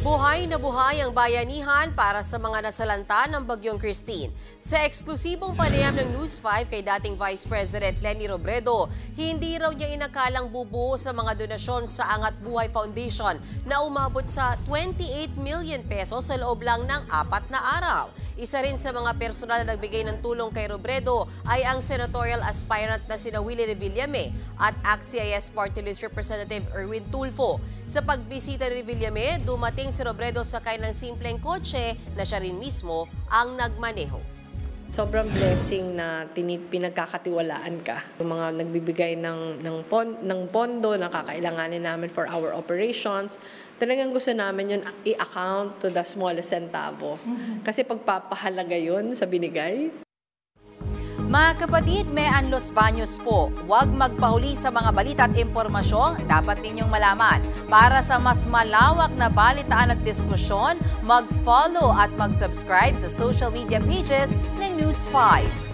Buhay na buhay ang bayanihan para sa mga nasalanta ng Bagyong Christine. Sa eksklusibong panayam ng News 5 kay dating Vice President Leni Robredo, hindi raw niya inakalang bubuo sa mga donasyon sa Angat Buhay Foundation na umabot sa 28 million pesos sa loob lang ng 4 na araw. Isa rin sa mga personal na nagbigay ng tulong kay Robredo ay ang senatorial aspirant na sina Willie Revillame at ACT-CIS Party List Representative Erwin Tulfo. Sa pagbisita ni Revillame, dumating si Robredo sakay ng simpleng kotse na siya rin mismo ang nagmaneho. Sobrang blessing na pinagkakatiwalaan ka. Yung mga nagbibigay ng pondo na kakailanganin namin for our operations, talagang gusto namin yun i-account to the smallest centavo. Kasi pagpapahalaga yun sa binigay. Mga kapatid, may Los Baños po. Huwag magpahuli sa mga balita at impormasyong dapat ninyong malaman. Para sa mas malawak na balitaan at diskusyon, mag-follow at mag-subscribe sa social media pages ng News 5.